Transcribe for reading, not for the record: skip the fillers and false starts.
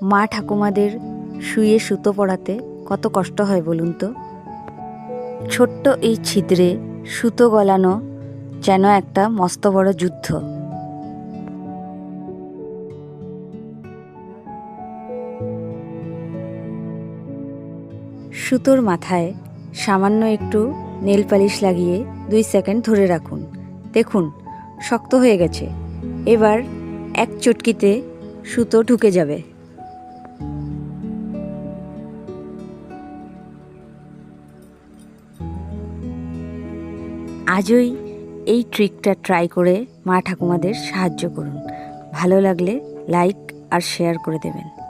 মা ঠাকুমাদের শুয়ে সুতো পরাতে কত কষ্ট হয় বলুন তো। ছোট্ট এই ছিদ্রে সুতো গলানো যেন একটা মস্ত বড় যুদ্ধ। সুতোর মাথায় সামান্য একটু নেল পালিশ লাগিয়ে 2 সেকেন্ড ধরে রাখুন। দেখুন শক্ত হয়ে গেছে। এবার এক চটকিতে সুতো ঢুকে যাবে। আজই এই ট্রিকটা ট্রাই করে মা ঠাকুমাদের সাহায্য করুন। ভালো লাগলে লাইক আর শেয়ার করে দেবেন।